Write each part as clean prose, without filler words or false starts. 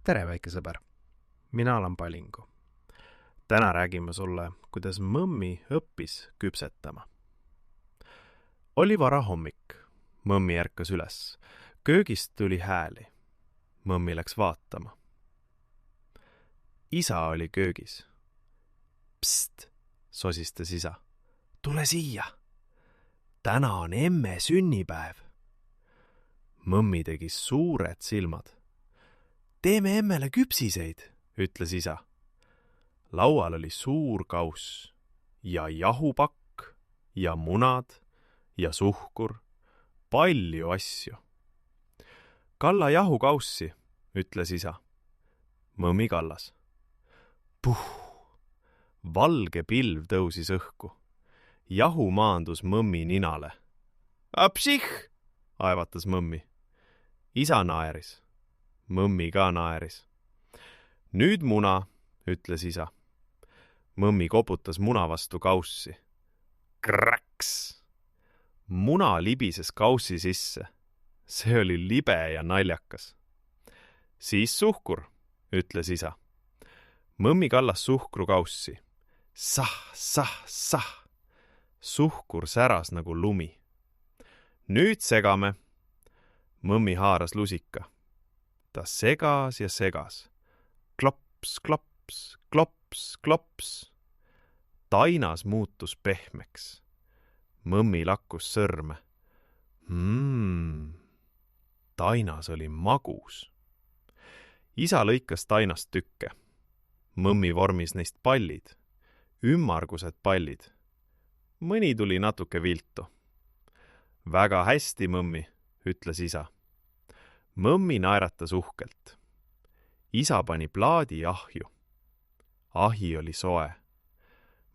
Tere, väike sõber! Mina olen Palingu. Täna räägime sulle, kuidas mõmmi õppis küpsetama. Oli vara hommik. Mõmmi ärkas üles. Köögist tuli hääli. Mõmmi läks vaatama. Isa oli köögis. Pst, sosistas isa. Tule siia. Täna on emme sünnipäev. Mõmmi tegi suured silmad. Teeme emmele küpsiseid, ütles isa. Laual oli suur kauss ja jahupakk ja munad ja suhkur, palju asju. Kalla jahukaussi, ütles isa. Mõmmi kallas. Puh! Valge pilv tõusis õhku. Jahu maandus mõmmi ninale. Apsih! Aevatas mõmmi. Isa naeris. Mõmmi ka naeris. Nüüd muna, ütles isa. Mõmmi koputas muna vastu kaussi. Kraks! Muna libises kaussi sisse. See oli libe ja naljakas. Siis suhkur, ütles isa. Mõmmi kallas suhkru kaussi. Sah, sah, sah! Suhkur säras nagu lumi. Nüüd segame. Mõmmi haaras lusika. Ta segas ja segas. Klops, klops, klops, klops. Tainas muutus pehmeks. Mõmmi lakkus sõrme. Tainas oli magus. Isa lõikas tainast tükke. Mõmmi vormis neist pallid. Ümmargused pallid. Mõni tuli natuke viltu. Väga hästi, mõmmi, ütles isa. Mõmmi naeratas uhkelt. Isa pani plaadi ahju. Ahi oli soe.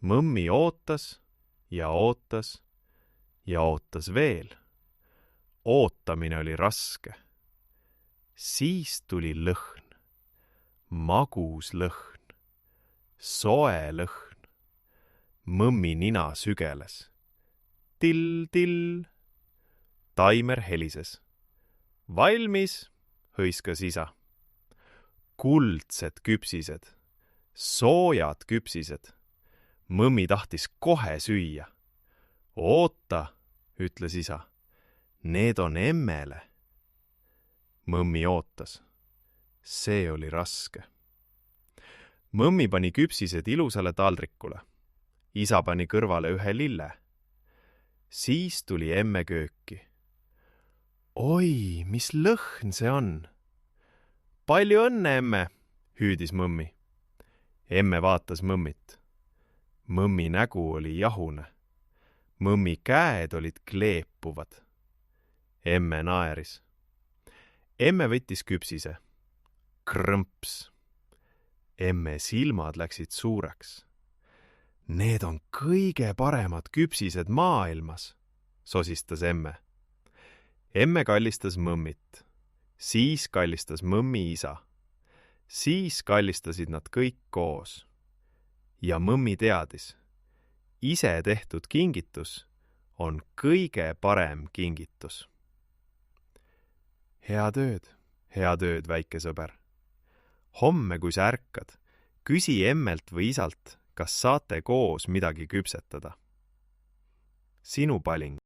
Mõmmi ootas ja ootas ja ootas veel. Ootamine oli raske. Siis tuli lõhn. Magus lõhn. Soe lõhn. Mõmmi nina sügeles. Till, till. Taimer helises. Valmis, hõiskas isa. Kuldsed küpsised. Soojad küpsised. Mõmmi tahtis kohe süüa. Oota, ütles isa. Need on emmele. Mõmmi ootas. See oli raske. Mõmmi pani küpsised ilusale taldrikule. Isa pani kõrvale ühe lille. Siis tuli emme kööki. Oi, mis lõhn see on! Palju õnne, emme, hüüdis mõmmi. Emme vaatas mõmmit. Mõmmi nägu oli jahune. Mõmmi käed olid kleepuvad. Emme naeris. Emme võttis küpsise. Krõmps. Emme silmad läksid suureks. Need on kõige paremad küpsised maailmas, sosistas emme. Emme kallistas mõmmit. Siis kallistas mõmmi isa. Siis kallistasid nad kõik koos. Ja mõmmi teadis. Ise tehtud kingitus on kõige parem kingitus. Head ööd, väike sõber. Homme, kui sa ärkad, küsi emmelt või isalt, kas saate koos midagi küpsetada. Sinu Paling.